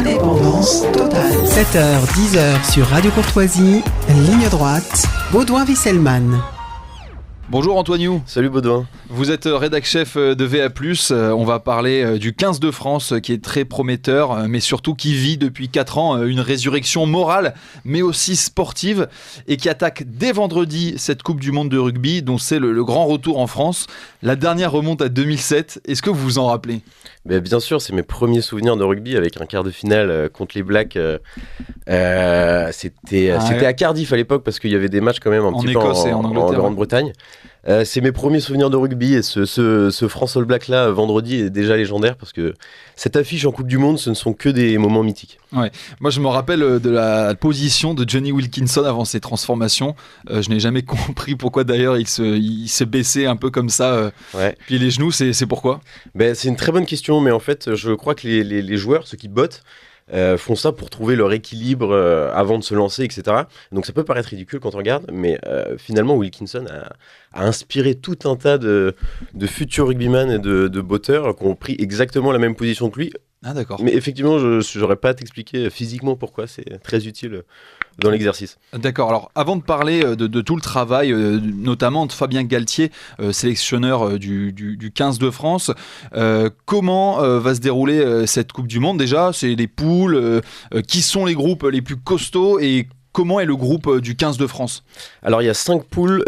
Indépendance totale. 7h, 10h sur Radio Courtoisie, ligne droite, Baudouin-Wisselman. Bonjour Antoine You. Salut Baudouin. Vous êtes rédac-chef de VA+, on va parler du 15 de France qui est très prometteur, mais surtout qui vit depuis 4 ans une résurrection morale, mais aussi sportive, et qui attaque dès vendredi cette Coupe du Monde de rugby, dont c'est le grand retour en France. La dernière remonte à 2007, est-ce que vous vous en rappelez ? Bien sûr, c'est mes premiers souvenirs de rugby avec un quart de finale contre les Blacks. C'était à Cardiff à l'époque parce qu'il y avait des matchs quand même un petit peu en Grande-Bretagne. C'est mes premiers souvenirs de rugby et ce France All Black là vendredi est déjà légendaire parce que cette affiche en Coupe du Monde, ce ne sont que des moments mythiques. Ouais. Moi je me rappelle de la position de Johnny Wilkinson avant ses transformations. Je n'ai jamais compris pourquoi d'ailleurs il se baissait un peu comme ça. Puis les genoux, c'est pourquoi ? C'est une très bonne question, mais en fait je crois que les joueurs, ceux qui bottent, font ça pour trouver leur équilibre avant de se lancer, etc. Donc ça peut paraître ridicule quand on regarde, mais finalement Wilkinson a inspiré tout un tas de futurs rugbyman et de botteurs qui ont pris exactement la même position que lui. Ah d'accord. Mais effectivement, je n'aurais pas à t'expliquer physiquement pourquoi, c'est très utile dans l'exercice. D'accord, alors avant de parler de tout le travail, notamment de Fabien Galtier, sélectionneur du 15 de France, comment va se dérouler cette Coupe du Monde ? Déjà, c'est les poules, qui sont les groupes les plus costauds et comment est le groupe du 15 de France ? Alors il y a 4 poules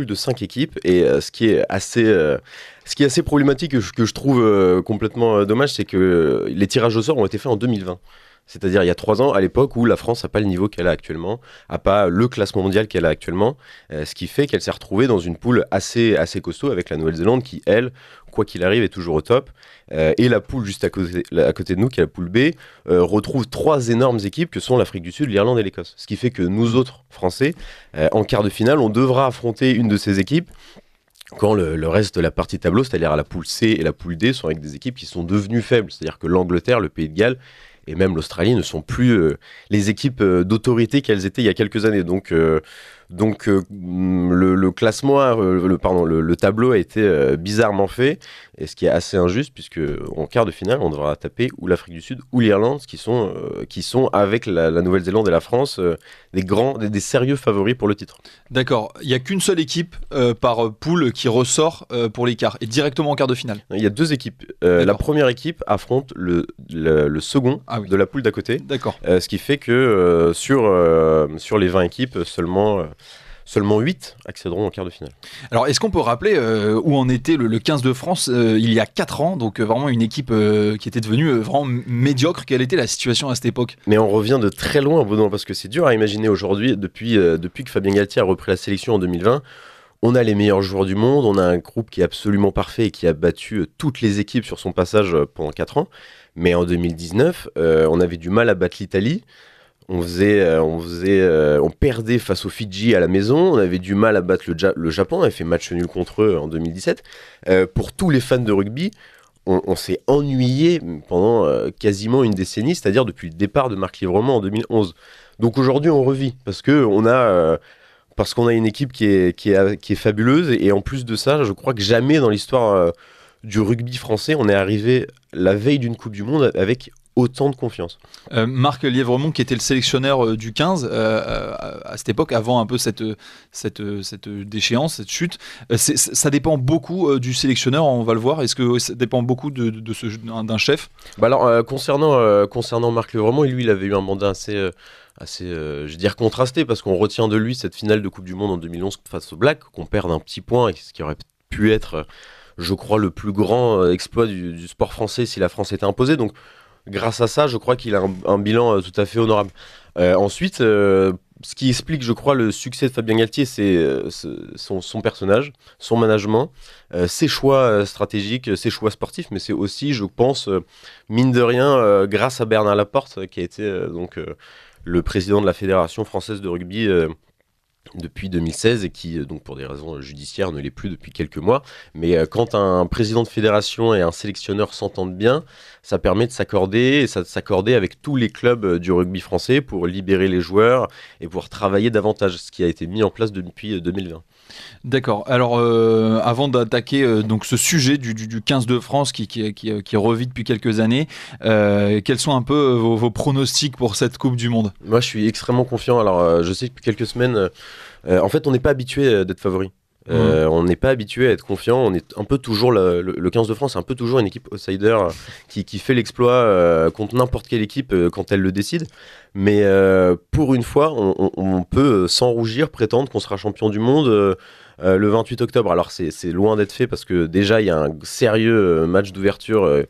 de 5 équipes et ce qui est assez problématique que je trouve complètement dommage, c'est que les tirages au sort ont été faits en 2020. C'est-à-dire il y a 3 ans, à l'époque où la France n'a pas le niveau qu'elle a actuellement, n'a pas le classement mondial qu'elle a actuellement, ce qui fait qu'elle s'est retrouvée dans une poule assez costaud avec la Nouvelle-Zélande qui, elle, quoi qu'il arrive, est toujours au top. Et la poule juste à côté de nous, qui est la poule B, retrouve 3 énormes équipes que sont l'Afrique du Sud, l'Irlande et l'Écosse. Ce qui fait que nous autres, Français, en quart de finale, on devra affronter une de ces équipes quand le reste de la partie tableau, c'est-à-dire la poule C et la poule D, sont avec des équipes qui sont devenues faibles. C'est-à-dire que l'Angleterre, le Pays de Galles et même l'Australie ne sont plus les équipes d'autorité qu'elles étaient il y a quelques années. Donc le classement, le tableau a été bizarrement fait, et ce qui est assez injuste puisque en quart de finale on devra taper ou l'Afrique du Sud ou l'Irlande, qui sont avec la Nouvelle-Zélande et la France des sérieux favoris pour le titre. D'accord, il n'y a qu'une seule équipe par poule qui ressort pour les quarts et directement en quart de finale. Il y a 2 équipes. La première équipe affronte le second de la poule d'à côté. D'accord. Ce qui fait que sur les 20 équipes, seulement 8 accéderont en quart de finale. Alors, est-ce qu'on peut rappeler où en était le 15 de France il y a 4 ans, donc vraiment une équipe qui était devenue vraiment médiocre. Quelle était la situation à cette époque ? Mais on revient de très loin, Baudouin, parce que c'est dur à imaginer aujourd'hui, depuis que Fabien Galtier a repris la sélection en 2020. On a les meilleurs joueurs du monde, on a un groupe qui est absolument parfait et qui a battu toutes les équipes sur son passage pendant 4 ans. Mais en 2019, on avait du mal à battre l'Italie. On perdait face aux Fidji à la maison, on avait du mal à battre le Japon, on avait fait match nul contre eux en 2017. Pour tous les fans de rugby, on s'est ennuyé pendant quasiment une décennie, c'est-à-dire depuis le départ de Marc Livrement en 2011. Donc aujourd'hui on revit, parce qu'on a une équipe qui est fabuleuse, et en plus de ça, je crois que jamais dans l'histoire du rugby français, on est arrivé la veille d'une Coupe du Monde avec autant de confiance. Marc Lièvremont, qui était le sélectionneur du 15 à cette époque, avant un peu cette déchéance, cette chute, ça dépend beaucoup du sélectionneur, on va le voir. Est-ce que ça dépend beaucoup d'un chef ? Concernant Marc Lièvremont, lui, il avait eu un mandat assez je veux dire contrasté, parce qu'on retient de lui cette finale de Coupe du Monde en 2011 face aux Blacks, qu'on perd d'un petit point, et ce qui aurait pu être, je crois, le plus grand exploit du sport français si la France était imposée. Donc grâce à ça, je crois qu'il a un bilan tout à fait honorable. Ensuite, ce qui explique, je crois, le succès de Fabien Galtier, c'est son personnage, son management, ses choix stratégiques, ses choix sportifs, mais c'est aussi, je pense, mine de rien, grâce à Bernard Laporte, qui a été le président de la Fédération française de rugby depuis 2016 et qui, donc pour des raisons judiciaires, ne l'est plus depuis quelques mois. Mais quand un président de fédération et un sélectionneur s'entendent bien, ça permet de s'accorder, et ça de s'accorder avec tous les clubs du rugby français pour libérer les joueurs et pouvoir travailler davantage, ce qui a été mis en place depuis 2020. D'accord. Alors, avant d'attaquer donc ce sujet du 15 de France qui revit depuis quelques années, quels sont un peu vos pronostics pour cette Coupe du Monde ? Moi, je suis extrêmement confiant. Alors, je sais que depuis quelques semaines, en fait, on n'est pas habitué d'être favori. On n'est pas habitué à être confiant. On est un peu toujours le 15 de France, c'est un peu toujours une équipe outsider qui fait l'exploit contre n'importe quelle équipe quand elle le décide. Mais pour une fois, on peut sans rougir prétendre qu'on sera champion du monde le 28 octobre. Alors c'est loin d'être fait parce que déjà il y a un sérieux match d'ouverture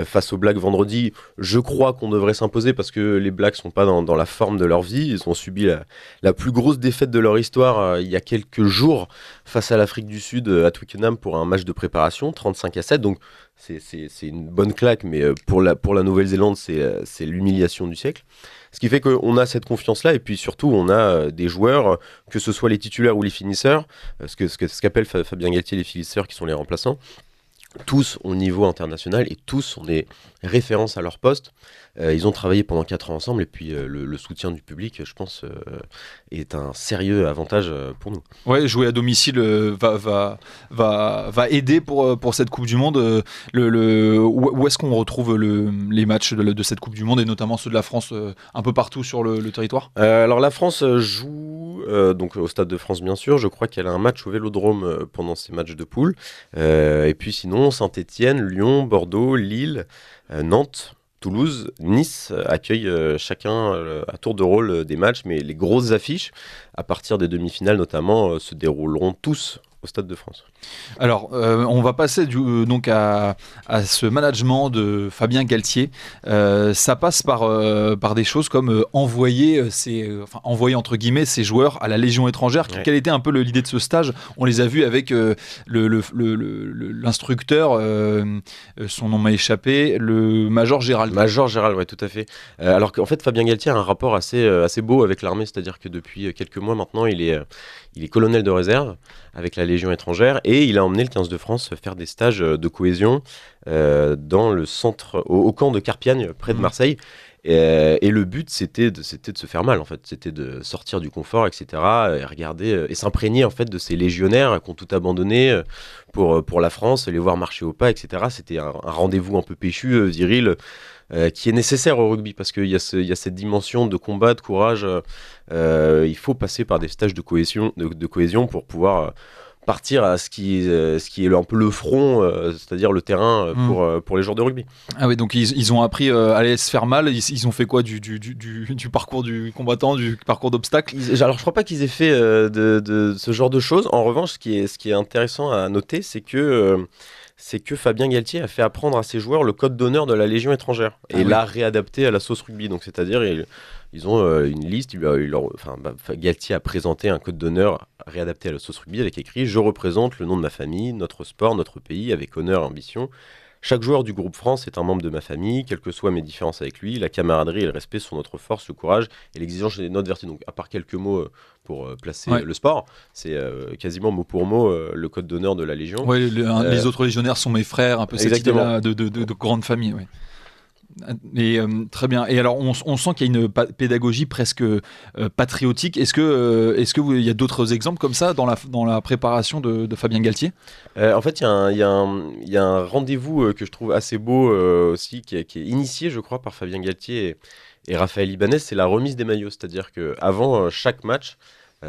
face aux Blacks vendredi. Je crois qu'on devrait s'imposer parce que les Blacks sont pas dans la forme de leur vie. Ils ont subi la plus grosse défaite de leur histoire il y a quelques jours face à l'Afrique du Sud à Twickenham pour un match de préparation, 35-7. Donc c'est une bonne claque, mais pour la Nouvelle-Zélande, c'est l'humiliation du siècle. Ce qui fait qu'on a cette confiance-là, et puis surtout, on a des joueurs, que ce soit les titulaires ou les finisseurs, ce qu'appelle Fabien Galtier les finisseurs, qui sont les remplaçants, tous au niveau international et tous ont des références à leur poste. Ils ont travaillé pendant 4 ans ensemble et puis le soutien du public, je pense, est un sérieux avantage pour nous. Ouais, jouer à domicile va aider pour cette Coupe du Monde. Où est-ce qu'on retrouve les matchs de cette Coupe du Monde et notamment ceux de la France un peu partout sur le territoire ? Alors la France joue donc au Stade de France bien sûr. Je crois qu'elle a un match au Vélodrome pendant ces matchs de poule. Et puis sinon Saint-Étienne, Lyon, Bordeaux, Lille, Nantes, Toulouse, Nice accueillent chacun à tour de rôle des matchs, mais les grosses affiches, à partir des demi-finales notamment, se dérouleront tous au Stade de France. Alors, on va passer donc à ce management de Fabien Galtier. Ça passe par des choses comme envoyer entre guillemets ces joueurs à la Légion étrangère. Ouais. Quelle était un peu l'idée de ce stage ? On les a vus avec l'instructeur, son nom m'a échappé, le Major Gérald. Major Gérald, oui, tout à fait. Alors qu'en fait, Fabien Galtier a un rapport assez beau avec l'armée, c'est-à-dire que depuis quelques mois maintenant, il est colonel de réserve avec la Légion étrangère et il a emmené le 15 de France faire des stages de cohésion dans le centre, au camp de Carpiagne, près de Marseille. Et le but, c'était de se faire mal, en fait. C'était de sortir du confort, etc. Et regarder et s'imprégner, en fait, de ces légionnaires qui ont tout abandonné pour la France, les voir marcher au pas, etc. C'était un rendez-vous un peu péchu, viril, qui est nécessaire au rugby parce qu'il y a cette dimension de combat, de courage. Il faut passer par des stages de cohésion pour pouvoir partir à ce qui est un peu le front, c'est-à-dire le terrain pour les joueurs de rugby. Ah oui, donc ils ont appris à aller se faire mal. Ils ont fait quoi du parcours du combattant, du parcours d'obstacles ? Alors je crois pas qu'ils aient fait de ce genre de choses. En revanche, ce qui est intéressant à noter, c'est que Fabien Galtier a fait apprendre à ses joueurs le code d'honneur de la Légion étrangère et l'a réadapté à la sauce rugby. Donc c'est-à-dire ils ont une liste. Galtier a présenté un code d'honneur réadapté à la sauce rugby avec écrit « Je représente le nom de ma famille, notre sport, notre pays, avec honneur et ambition. Chaque joueur du groupe France est un membre de ma famille, quelles que soient mes différences avec lui. La camaraderie et le respect sont notre force, le courage et l'exigence des notre vertu. » Donc à part quelques mots pour placer le sport, c'est quasiment mot pour mot le code d'honneur de la Légion. Ouais, les autres légionnaires sont mes frères, un peu cette idée-là de grande famille. Ouais. Et, très bien. Et alors, on sent qu'il y a une pédagogie presque patriotique. Est-ce que il y a d'autres exemples comme ça dans la préparation de Fabien Galtier ? En fait, il y a un rendez-vous que je trouve assez beau aussi, qui est initié, je crois, par Fabien Galtier et Raphaël Ibanez. C'est la remise des maillots. C'est-à-dire qu'avant chaque match,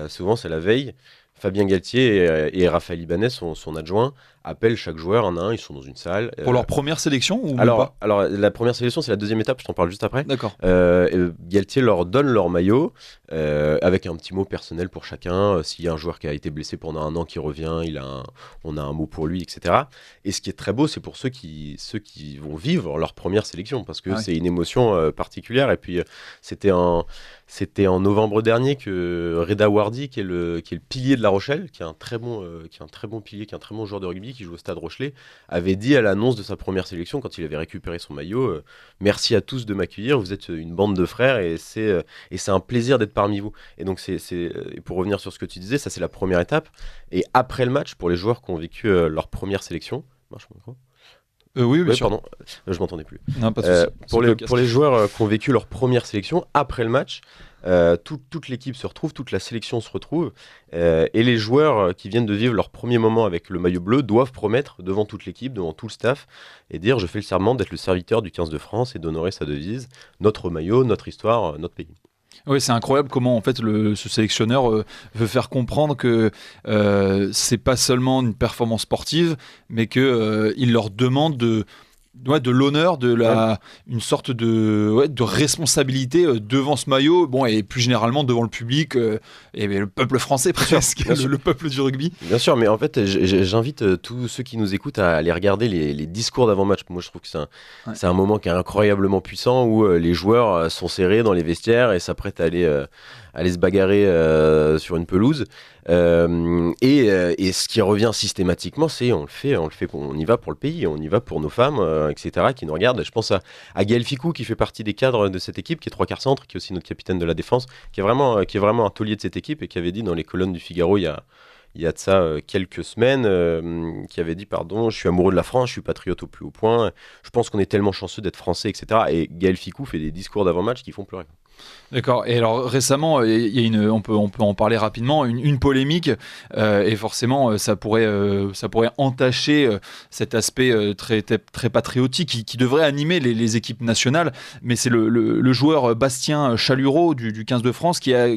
souvent c'est la veille, Fabien Galtier et Raphaël Ibanez, son adjoint, appellent chaque joueur un à un. Ils sont dans une salle. Pour leur première sélection ou pas ? Alors, la première sélection, c'est la deuxième étape. Je t'en parle juste après. D'accord. Galtier leur donne leur maillot avec un petit mot personnel pour chacun. S'il y a un joueur qui a été blessé pendant un an qui revient, on a un mot pour lui, etc. Et ce qui est très beau, c'est pour ceux qui vont vivre leur première sélection parce que c'est une émotion particulière. Et puis, c'était en novembre dernier que Reda Wardi, qui est le pilier de La Rochelle, qui est un très bon pilier, qui est un très bon joueur de rugby, rugby qui joue au Stade Rochelet, avait dit à l'annonce de sa première sélection, quand il avait récupéré son maillot, merci à tous de m'accueillir, vous êtes une bande de frères et c'est un plaisir d'être parmi vous. Et donc, et pour revenir sur ce que tu disais, ça c'est la première étape. Et après le match, pour les joueurs qui ont vécu leur première sélection, marche mon micro ? Oui, bien sûr. Pardon, je m'entendais plus. Non, pas de souci. Pour les joueurs qui ont vécu leur première sélection, après le match, toute l'équipe se retrouve, toute la sélection se retrouve, et les joueurs qui viennent de vivre leur premier moment avec le maillot bleu doivent promettre devant toute l'équipe, devant tout le staff, et dire je fais le serment d'être le serviteur du 15 de France et d'honorer sa devise, notre maillot, notre histoire, notre pays. Oui, c'est incroyable comment en fait ce sélectionneur veut faire comprendre que c'est pas seulement une performance sportive, mais que il leur demande de l'honneur, une sorte de responsabilité devant ce maillot, et plus généralement devant le public et le peuple français presque, le peuple du rugby. Bien sûr, mais en fait, j'invite tous ceux qui nous écoutent à aller regarder les discours d'avant-match. Moi, je trouve que c'est un moment qui est incroyablement puissant où les joueurs sont serrés dans les vestiaires et s'apprêtent à aller se bagarrer sur une pelouse. Et ce qui revient systématiquement, c'est on y va pour le pays, on y va pour nos femmes, etc., qui nous regardent. Je pense à Gaël Ficou, qui fait partie des cadres de cette équipe, qui est 3/4 centre, qui est aussi notre capitaine de la défense, qui est vraiment un taulier de cette équipe et qui avait dit dans les colonnes du Figaro il y a de ça quelques semaines, qui avait dit je suis amoureux de la France, je suis patriote au plus haut point, je pense qu'on est tellement chanceux d'être français, etc. Et Gaël Ficou fait des discours d'avant-match qui font pleurer. D'accord. Et alors récemment, il y a on peut en parler rapidement, une polémique, et forcément ça pourrait entacher cet aspect très patriotique qui devrait animer les équipes nationales. Mais c'est le joueur Bastien Chalureau du 15 de France qui a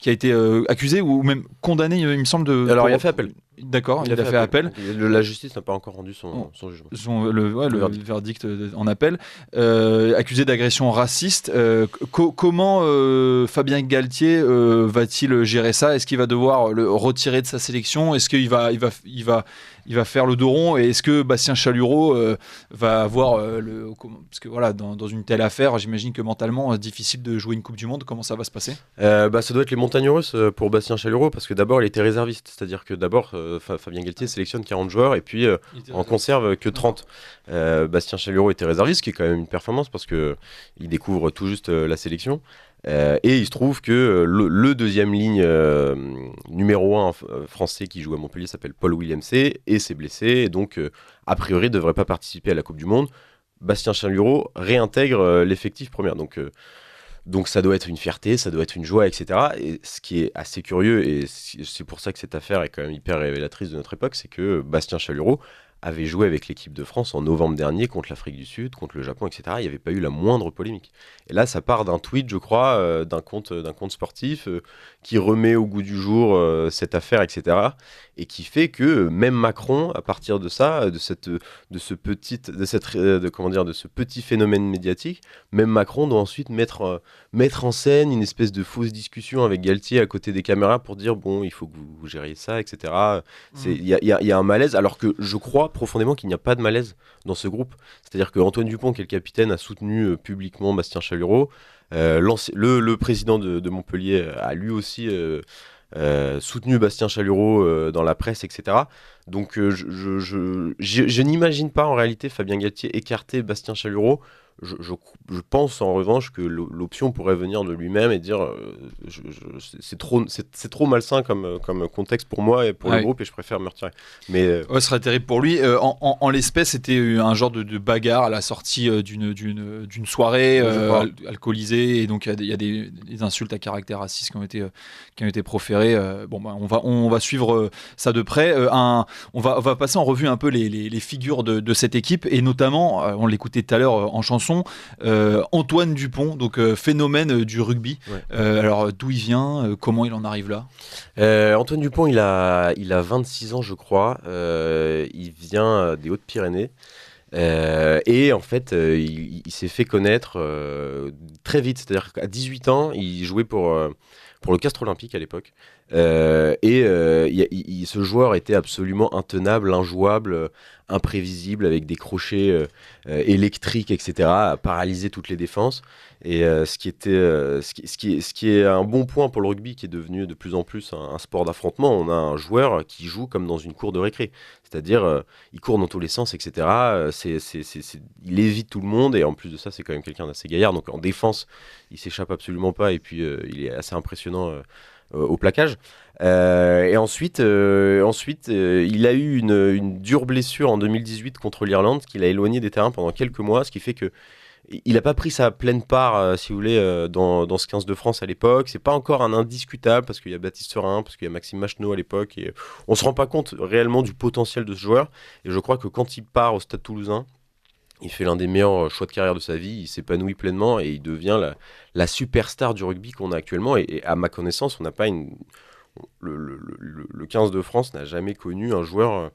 été accusé ou même condamné, il me semble. Alors il a fait appel. D'accord, il a fait appel. La justice n'a pas encore rendu son jugement. Le verdict en appel. Accusé d'agression raciste. Comment Fabien Galtier va-t-il gérer ça ? Est-ce qu'il va devoir le retirer de sa sélection ? Est-ce qu'il va faire le dos rond ? Et est-ce que Bastien Chalureau va avoir parce que voilà, dans une telle affaire, j'imagine que mentalement, c'est difficile de jouer une Coupe du Monde. Comment ça va se passer ? Ça doit être les montagnes russes pour Bastien Chalureau, parce que d'abord, il était réserviste. C'est-à-dire que d'abord, Fabien Galtier sélectionne 40 joueurs et puis en conserve que 30. Bastien Chalureau était réserviste, ce qui est quand même une performance parce qu'il découvre tout juste la sélection. Et il se trouve que le deuxième ligne numéro 1 français qui joue à Montpellier s'appelle Paul Willemse et s'est blessé, et donc a priori ne devrait pas participer à la Coupe du Monde. Bastien Chalureau réintègre l'effectif première, donc ça doit être une fierté, ça doit être une joie, etc. Et ce qui est assez curieux, et c'est pour ça que cette affaire est quand même hyper révélatrice de notre époque, c'est que Bastien Chalureau avait joué avec l'équipe de France en novembre dernier contre l'Afrique du Sud, contre le Japon, etc. Il n'y avait pas eu la moindre polémique. Et là, ça part d'un tweet, je crois, d'un compte sportif qui remet au goût du jour cette affaire, etc. Et qui fait que même Macron, à partir de ça, de ce petit phénomène médiatique, même Macron doit ensuite mettre en scène une espèce de fausse discussion avec Galtier à côté des caméras pour dire il faut que vous gériez ça, etc. Il y a un malaise, alors que je crois profondément qu'il n'y a pas de malaise dans ce groupe. C'est-à-dire que Antoine Dupont, qui est le capitaine, a soutenu publiquement Bastien Chalureau. Le président de Montpellier a lui aussi soutenu Bastien Chalureau dans la presse, etc. Donc je n'imagine pas en réalité Fabien Galtier écarter Bastien Chalureau. Je pense en revanche que l'option pourrait venir de lui-même et dire c'est trop malsain comme contexte pour moi et pour le groupe, et je préfère me retirer. Mais ce serait terrible pour lui. En l'espèce, c'était un genre de bagarre à la sortie d'une soirée alcoolisée, et donc il y a des insultes à caractère raciste qui ont été proférées. On va suivre ça de près. On va passer en revue un peu les figures de cette équipe, et notamment, on l'écoutait tout à l'heure en chanson, Antoine Dupont, donc phénomène du rugby. Ouais. Alors d'où il vient, comment il en arrive là ? Antoine Dupont, il a 26 ans, je crois. Il vient des Hautes-Pyrénées. Et en fait, il s'est fait connaître très vite. C'est-à-dire qu'à 18 ans, il jouait pour le Castres Olympique à l'époque. Ce joueur était absolument intenable, injouable, imprévisible, avec des crochets électriques, etc., à paralyser toutes les défenses. Et ce qui est un bon point pour le rugby, qui est devenu de plus en plus un sport d'affrontement. On a un joueur qui joue comme dans une cour de récré. C'est-à-dire, il court dans tous les sens, etc. Il évite tout le monde, et en plus de ça, c'est quand même quelqu'un d'assez gaillard. Donc en défense, il s'échappe absolument pas, et puis il est assez impressionnant au plaquage. Et ensuite, il a eu une dure blessure en 2018 contre l'Irlande, qui l'a éloigné des terrains pendant quelques mois, ce qui fait que il n'a pas pris sa pleine part, si vous voulez, dans ce 15 de France à l'époque. C'est pas encore un indiscutable, parce qu'il y a Baptiste Serin, parce qu'il y a Maxime Macheneau à l'époque, et on se rend pas compte réellement du potentiel de ce joueur. Et je crois que quand il part au Stade Toulousain, il fait l'un des meilleurs choix de carrière de sa vie, il s'épanouit pleinement, et il devient la superstar du rugby qu'on a actuellement. Et à ma connaissance, on n'a pas le 15 de France n'a jamais connu un joueur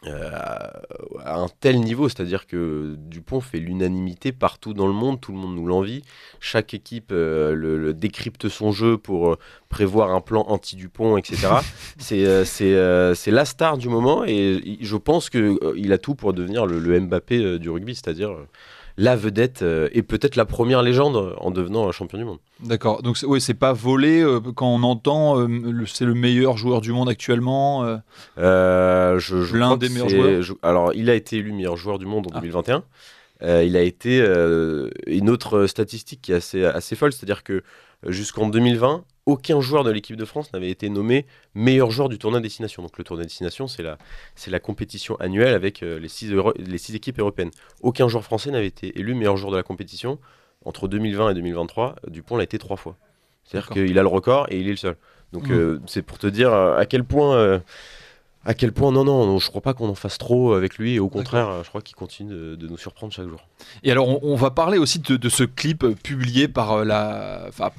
à un tel niveau, c'est-à-dire que Dupont fait l'unanimité partout dans le monde, tout le monde nous l'envie, chaque équipe le décrypte son jeu pour prévoir un plan anti-Dupont, etc. C'est la star du moment, et je pense qu'il a tout pour devenir le Mbappé du rugby, c'est-à-dire la vedette et peut-être la première légende en devenant champion du monde. D'accord, donc c'est pas volé quand on entend c'est le meilleur joueur du monde actuellement. L'un des meilleurs joueurs. Alors, il a été élu meilleur joueur du monde en 2021. Il a été une autre statistique qui est assez folle, c'est-à-dire que jusqu'en 2020, aucun joueur de l'équipe de France n'avait été nommé meilleur joueur du tournoi destination. Donc le tournoi destination, c'est la compétition annuelle avec les 6 équipes européennes. Aucun joueur français n'avait été élu meilleur joueur de la compétition. Entre 2020 et 2023, Dupont l'a été 3 fois. C'est-à-dire qu'il a le record et il est le seul. Donc c'est pour te dire à quel point... non, je crois pas qu'on en fasse trop avec lui, et au contraire, je crois qu'il continue de nous surprendre chaque jour. Et alors, on va parler aussi de ce clip publié par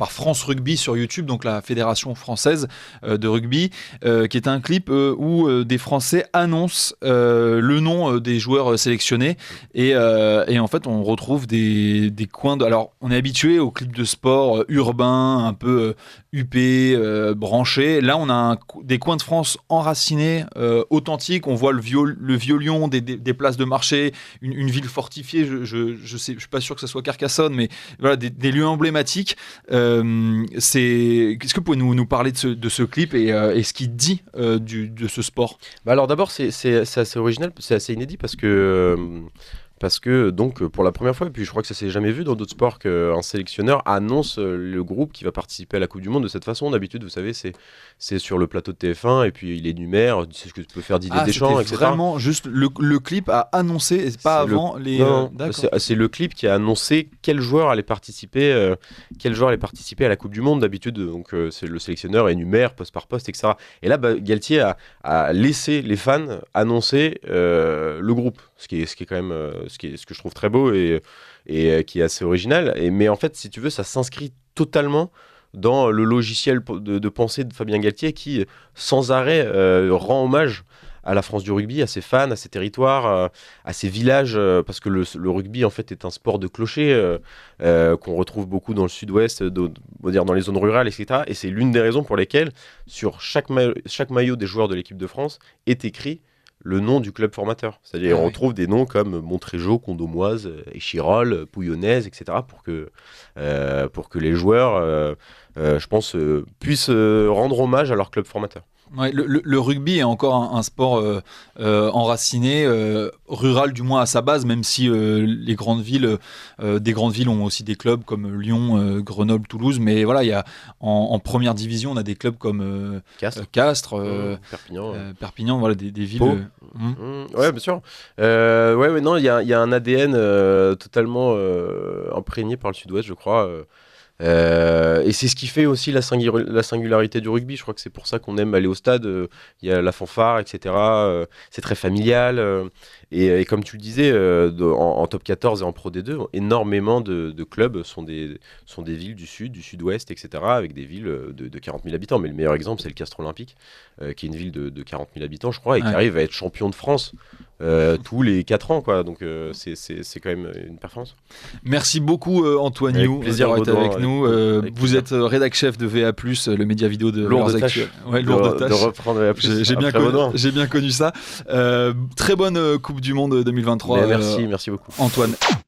France Rugby sur YouTube, donc la Fédération française de rugby, qui est un clip où des Français annoncent le nom des joueurs sélectionnés, et en fait, on retrouve des coins alors, on est habitué aux clips de sport urbains, un peu huppés, branchés. Là, on a des coins de France enracinés, authentique, on voit le vieux lion, des places de marché, une ville fortifiée, je suis pas sûr que ce soit Carcassonne, mais voilà, des lieux emblématiques. Qu'est-ce que vous pouvez nous parler de ce clip et ce qu'il dit de ce sport? Alors d'abord, c'est assez original, c'est assez inédit, parce que donc pour la première fois, et puis je crois que ça s'est jamais vu dans d'autres sports, qu'un sélectionneur annonce le groupe qui va participer à la Coupe du Monde de cette façon. D'habitude, vous savez, c'est sur le plateau de TF1, et puis il énumère, c'est ce que peut faire Didier Deschamps, etc. Vraiment juste le clip a annoncé, et pas avant les... Non, c'est le clip qui a annoncé quel joueur allait participer à la Coupe du Monde. D'habitude, donc c'est le sélectionneur énumère poste par poste, etc. Et là, Galtier a laissé les fans annoncer le groupe, ce qui est quand même ce que je trouve très beau et qui est assez original. Mais en fait, si tu veux, ça s'inscrit totalement dans le logiciel de pensée de Fabien Galtier, qui sans arrêt rend hommage à la France du rugby, à ses fans, à ses territoires, à ses villages, parce que le rugby en fait est un sport de clocher qu'on retrouve beaucoup dans le sud-ouest, dans les zones rurales, etc. Et c'est l'une des raisons pour lesquelles sur chaque maillot des joueurs de l'équipe de France est écrit le nom du club formateur. C'est-à-dire on retrouve des noms comme Montrégeau, Condomoise, Échirolles, Pouillonnaise, etc. pour que les joueurs, je pense, puissent rendre hommage à leur club formateur. Ouais, le rugby est encore un sport enraciné, rural du moins à sa base, même si des grandes villes ont aussi des clubs comme Lyon, Grenoble, Toulouse. Mais voilà, il y a en première division, on a des clubs comme Castres, Perpignan, voilà, des villes. Ouais, bien sûr. Non, il y a un ADN totalement imprégné par le Sud-Ouest, je crois. Et c'est ce qui fait aussi la singularité du rugby. Je crois que c'est pour ça qu'on aime aller au stade. Il y a la fanfare, etc. C'est très familial. Et comme tu le disais, en top 14 et en Pro D2, énormément de clubs sont des villes du sud, du sud-ouest, etc. avec des villes de 40 000 habitants. Mais le meilleur exemple, c'est le Castres Olympique, qui est une ville de 40 000 habitants, je crois, et qui arrive à être champion de France tous les 4 ans, quoi. Donc c'est quand même une performance. Merci beaucoup Antoine You d'avoir été avec nous. Vous êtes rédac chef de VA+, le média vidéo de lourde tâche. Lourde tâche. De reprendre VA+. J'ai bien connu ça. Très bonne Coupe du Monde 2023. Merci beaucoup. Antoine.